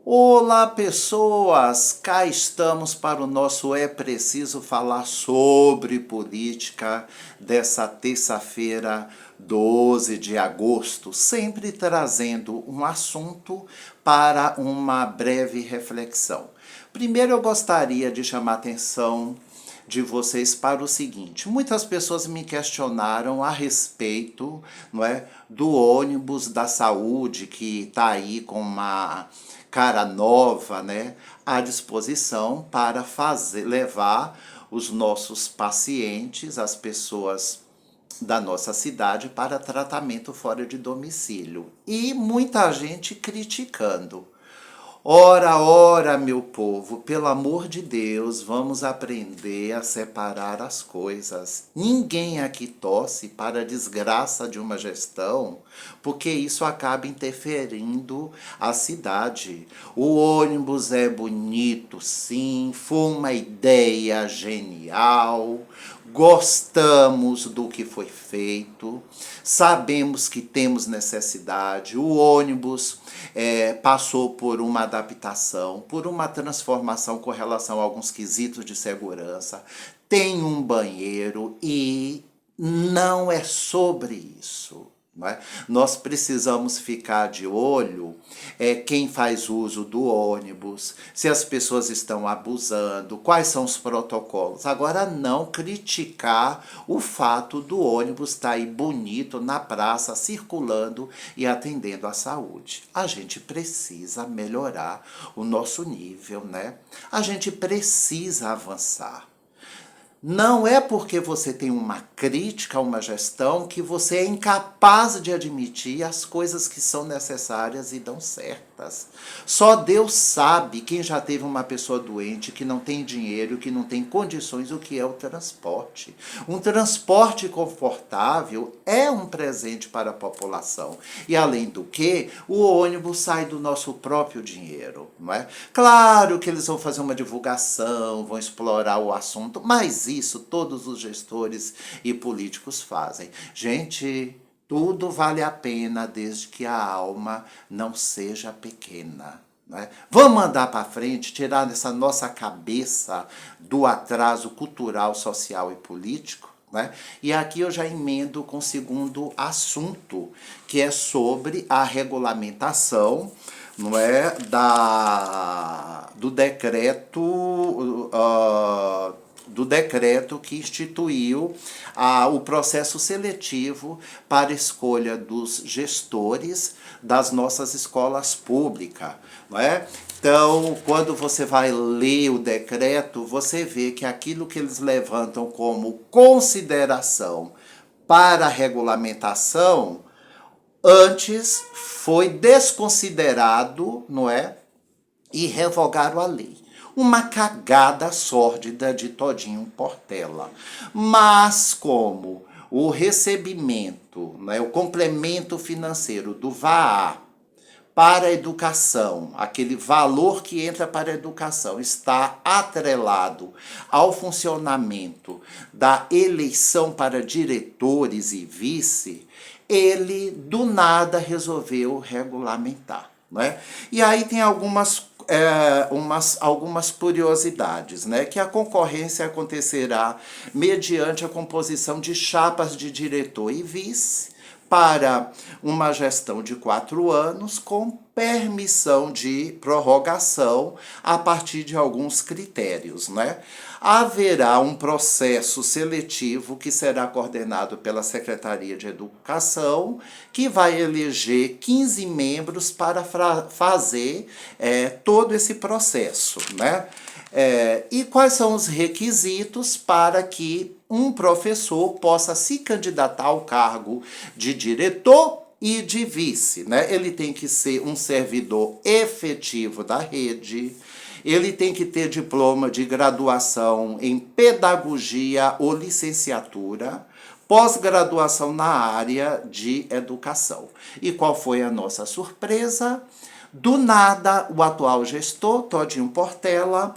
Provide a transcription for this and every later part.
Olá, pessoas! Cá estamos para o nosso É Preciso Falar sobre Política dessa terça-feira, 12 de agosto, sempre trazendo um assunto para uma breve reflexão. Primeiro, eu gostaria de chamar a atenção de vocês para o seguinte: muitas pessoas me questionaram a respeito, não é, do ônibus da saúde que está aí com uma cara nova, né, à disposição para levar os nossos pacientes, as pessoas da nossa cidade para tratamento fora de domicílio. E muita gente criticando. Ora, ora, meu povo, pelo amor de Deus, vamos aprender a separar as coisas. Ninguém aqui torce para a desgraça de uma gestão, porque isso acaba interferindo a cidade. O ônibus é bonito, sim, foi uma ideia genial. Gostamos do que foi feito, sabemos que temos necessidade. O ônibus passou por uma adaptação, por uma transformação com relação a alguns quesitos de segurança. Tem um banheiro e não é sobre isso. Não é? Nós precisamos ficar de olho quem faz uso do ônibus, se as pessoas estão abusando, quais são os protocolos. Agora, não criticar o fato do ônibus estar aí bonito na praça, circulando e atendendo à saúde. A gente precisa melhorar o nosso nível, né? A gente precisa avançar. Não é porque você tem uma crítica a uma gestão que você é incapaz de admitir as coisas que são necessárias e dão certas. Só Deus sabe, quem já teve uma pessoa doente, que não tem dinheiro, que não tem condições, o que é o transporte. Um transporte confortável é um presente para a população. E além do que, o ônibus sai do nosso próprio dinheiro, não é? Claro que eles vão fazer uma divulgação, vão explorar o assunto, mas isso todos os gestores e políticos fazem. Gente, tudo vale a pena desde que a alma não seja pequena. Né? Vamos andar para frente, tirar dessa nossa cabeça do atraso cultural, social e político. Né? E aqui eu já emendo com o segundo assunto, que é sobre a regulamentação, não é, do decreto que instituiu o processo seletivo para escolha dos gestores das nossas escolas públicas, não é? Então, quando você vai ler o decreto, você vê que aquilo que eles levantam como consideração para a regulamentação antes foi desconsiderado, não é? E revogaram a lei. Uma cagada sórdida de Todinho Portela. Mas como o recebimento, né, o complemento financeiro do VAA para a educação, aquele valor que entra para a educação, está atrelado ao funcionamento da eleição para diretores e vice, ele do nada resolveu regulamentar. Né? E aí tem algumas curiosidades, né? Que a concorrência acontecerá mediante a composição de chapas de diretor e vice para uma gestão de 4 anos com permissão de prorrogação a partir de alguns critérios, né? Haverá um processo seletivo que será coordenado pela Secretaria de Educação, que vai eleger 15 membros para fazer todo esse processo, né? E quais são os requisitos para que um professor possa se candidatar ao cargo de diretor e de vice, né? Ele tem que ser um servidor efetivo da rede, ele tem que ter diploma de graduação em pedagogia ou licenciatura, pós-graduação na área de educação. E qual foi a nossa surpresa? Do nada, o atual gestor, Todinho Portela,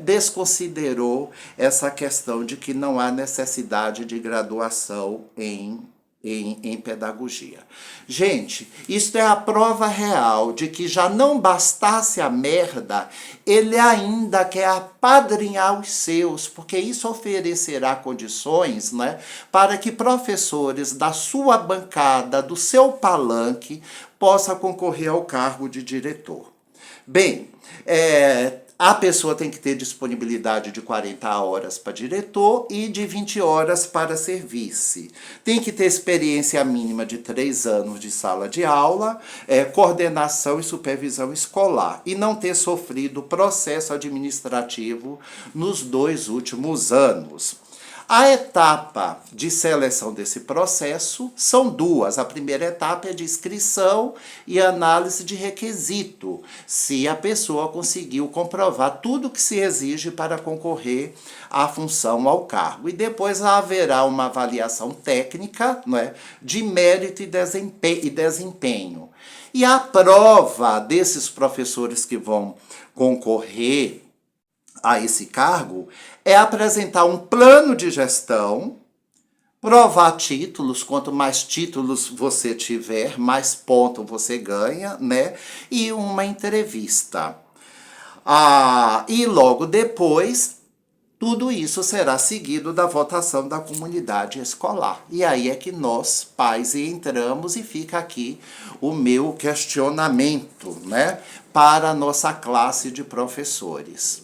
desconsiderou essa questão de que não há necessidade de graduação em em pedagogia. Gente, isso é a prova real de que já não bastasse a merda, ele ainda quer apadrinhar os seus, porque isso oferecerá condições, né, para que professores da sua bancada, do seu palanque, possam concorrer ao cargo de diretor. Bem, a pessoa tem que ter disponibilidade de 40 horas para diretor e de 20 horas para ser vice. Tem que ter experiência mínima de 3 anos de sala de aula, coordenação e supervisão escolar, e não ter sofrido processo administrativo nos 2 últimos anos. A etapa de seleção desse processo são 2. A primeira etapa é de inscrição e análise de requisito, se a pessoa conseguiu comprovar tudo que se exige para concorrer à função, ao cargo. E depois haverá uma avaliação técnica, não é, de mérito e desempenho. E a prova desses professores que vão concorrer a esse cargo é apresentar um plano de gestão, provar títulos, quanto mais títulos você tiver, mais ponto você ganha, né? E uma entrevista. E logo depois, tudo isso será seguido da votação da comunidade escolar. E aí é que nós, pais, entramos e fica aqui o meu questionamento, né? Para a nossa classe de professores.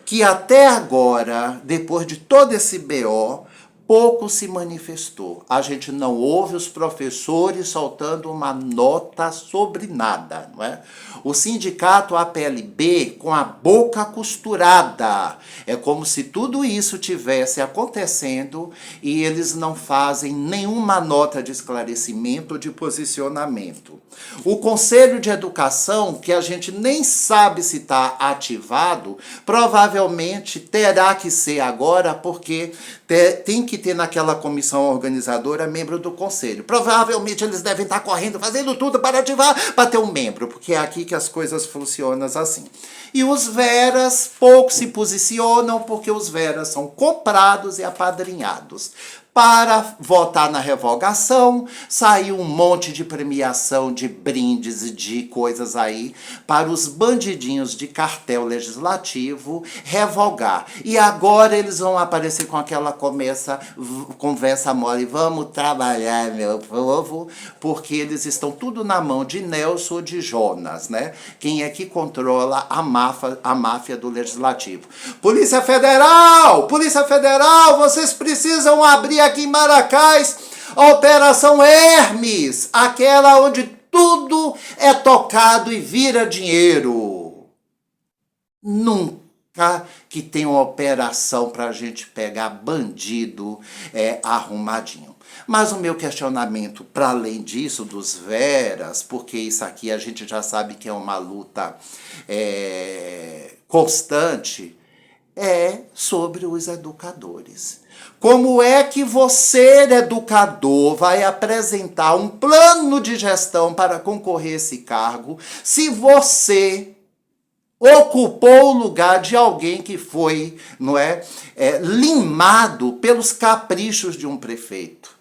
Que até agora, depois de todo esse BO, pouco se manifestou. A gente não ouve os professores soltando uma nota sobre nada, não é? O sindicato APLB com a boca costurada. É como se tudo isso tivesse acontecendo e eles não fazem nenhuma nota de esclarecimento ou de posicionamento. O Conselho de Educação, que a gente nem sabe se está ativado, provavelmente terá que ser agora, porque tem que ter naquela comissão organizadora membro do conselho. Provavelmente eles devem estar correndo, fazendo tudo para ativar, para ter um membro, porque é aqui que as coisas funcionam assim. E os veras pouco se posicionam, porque os veras são comprados e apadrinhados. Para votar na revogação, saiu um monte de premiação, de brindes e de coisas aí para os bandidinhos de cartel legislativo revogar. E agora eles vão aparecer com aquela conversa mole, vamos trabalhar, meu povo, porque eles estão tudo na mão de Nelson ou de Jonas, né? Quem é que controla a máfia do legislativo? Polícia Federal! Polícia Federal, vocês precisam abrir aqui em Maracás a Operação Hermes, aquela onde tudo é tocado e vira dinheiro. Nunca que tem uma operação para a gente pegar bandido arrumadinho. Mas o meu questionamento, para além disso, dos veras, porque isso aqui a gente já sabe que é uma luta constante, é sobre os educadores. Como é que você, educador, vai apresentar um plano de gestão para concorrer a esse cargo se você ocupou o lugar de alguém que foi, limado pelos caprichos de um prefeito?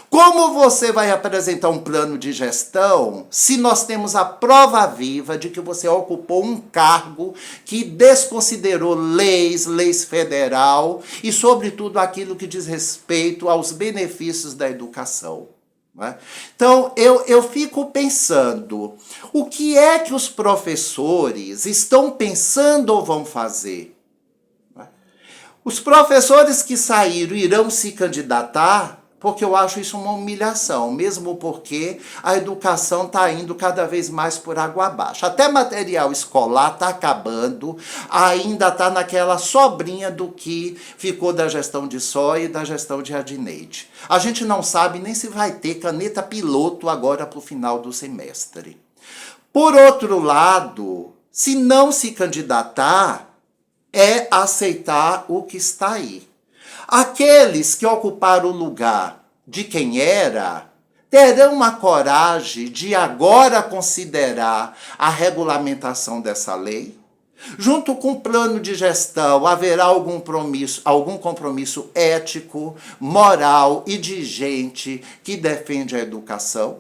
Como você vai apresentar um plano de gestão se nós temos a prova viva de que você ocupou um cargo que desconsiderou leis federal e, sobretudo, aquilo que diz respeito aos benefícios da educação? Né? Então, eu fico pensando, o que é que os professores estão pensando ou vão fazer? Os professores que saíram irão se candidatar, porque eu acho isso uma humilhação, mesmo porque a educação está indo cada vez mais por água abaixo. Até material escolar está acabando, ainda está naquela sobrinha do que ficou da gestão de Sóia e da gestão de Adneide. A gente não sabe nem se vai ter caneta piloto agora para o final do semestre. Por outro lado, se não se candidatar, é aceitar o que está aí. Aqueles que ocuparam o lugar de quem era, terão a coragem de agora considerar a regulamentação dessa lei? Junto com o plano de gestão, haverá algum compromisso ético, moral e de gente que defende a educação?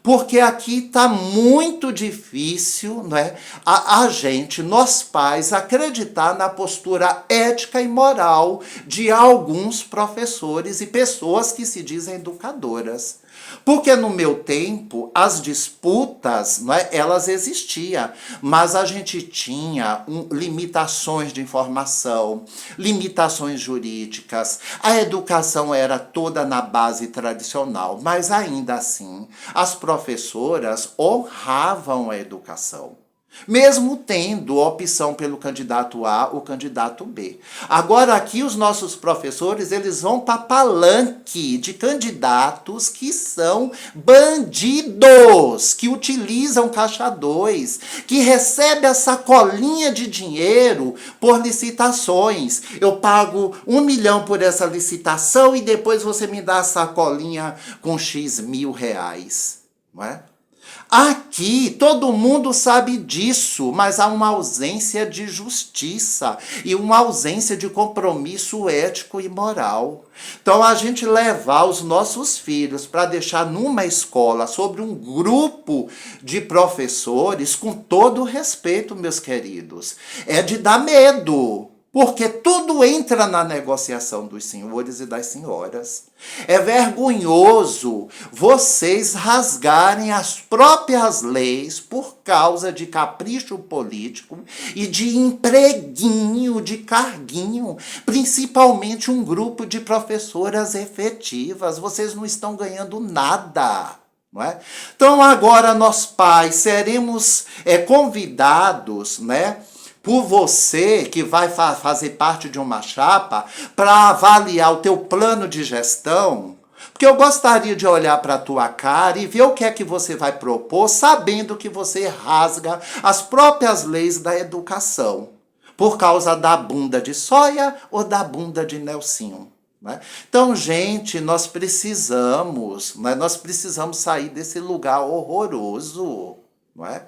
Porque aqui está muito difícil, não é, a gente, nós pais, acreditar na postura ética e moral de alguns professores e pessoas que se dizem educadoras. Porque no meu tempo, as disputas, não é, elas existiam, mas a gente tinha limitações de informação, limitações jurídicas, a educação era toda na base tradicional, mas ainda assim, as professoras honravam a educação, mesmo tendo opção pelo candidato A ou candidato B. Agora aqui os nossos professores, eles vão para palanque de candidatos que são bandidos, que utilizam caixa 2, que recebem a sacolinha de dinheiro por licitações. Eu pago 1 milhão por essa licitação e depois você me dá a sacolinha com X mil reais, não é? Aqui todo mundo sabe disso, mas há uma ausência de justiça e uma ausência de compromisso ético e moral. Então a gente levar os nossos filhos para deixar numa escola sobre um grupo de professores, com todo o respeito, meus queridos, é de dar medo. Porque tudo entra na negociação dos senhores e das senhoras. É vergonhoso vocês rasgarem as próprias leis por causa de capricho político e de empreguinho, de carguinho, principalmente um grupo de professoras efetivas. Vocês não estão ganhando nada. Não é? Então agora nós pais seremos convidados, né, por você que vai fazer parte de uma chapa para avaliar o teu plano de gestão, porque eu gostaria de olhar para a tua cara e ver o que é que você vai propor, sabendo que você rasga as próprias leis da educação, por causa da bunda de soia ou da bunda de Nelsinho. Né? Então, gente, nós precisamos sair desse lugar horroroso, não é?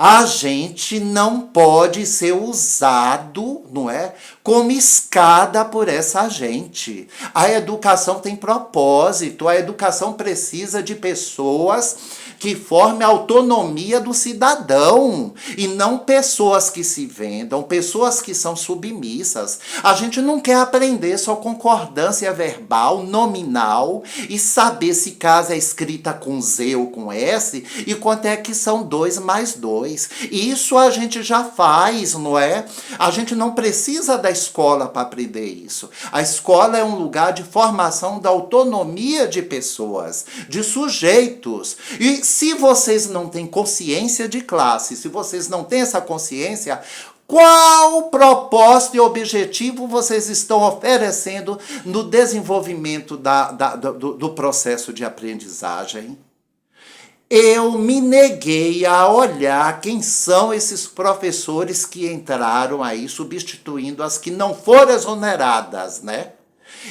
A gente não pode ser usado, não é, como escada por essa gente. A educação tem propósito, a educação precisa de pessoas que formem a autonomia do cidadão e não pessoas que se vendam, pessoas que são submissas. A gente não quer aprender só concordância verbal, nominal e saber se casa é escrita com Z ou com S e quanto é que são 2 mais 2. Isso a gente já faz, não é? A gente não precisa da escola para aprender isso. A escola é um lugar de formação da autonomia de pessoas, de sujeitos. E se vocês não têm consciência de classe, se vocês não têm essa consciência, qual propósito e objetivo vocês estão oferecendo no desenvolvimento do processo de aprendizagem? Eu me neguei a olhar quem são esses professores que entraram aí, substituindo as que não foram exoneradas, né?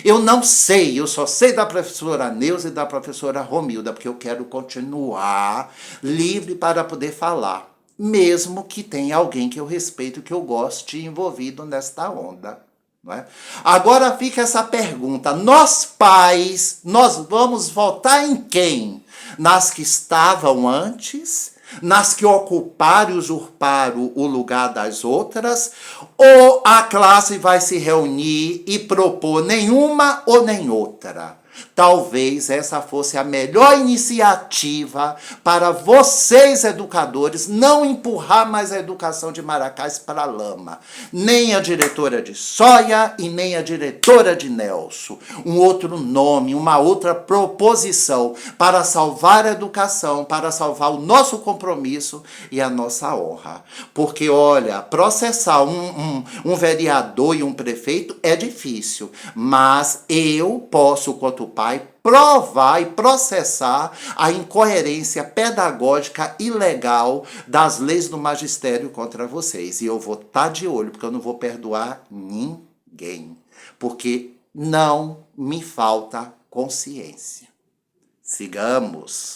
Eu não sei, eu só sei da professora Neuza e da professora Romilda, porque eu quero continuar livre para poder falar, mesmo que tenha alguém que eu respeito, que eu goste envolvido nesta onda. Não é? Agora fica essa pergunta, nós pais, nós vamos votar em quem? Nas que estavam antes? Nas que ocuparam e usurparam o lugar das outras? Ou a classe vai se reunir e propor nenhuma ou nem outra? Talvez essa fosse a melhor iniciativa para vocês, educadores, não empurrar mais a educação de Maracás para a lama. Nem a diretora de Soia e nem a diretora de Nelson. Um outro nome, uma outra proposição para salvar a educação, para salvar o nosso compromisso e a nossa honra. Porque, olha, processar um vereador e um prefeito é difícil, mas eu posso, quanto pai, provar e processar a incoerência pedagógica e legal das leis do magistério contra vocês. E eu vou estar de olho, porque eu não vou perdoar ninguém. Porque não me falta consciência. Sigamos.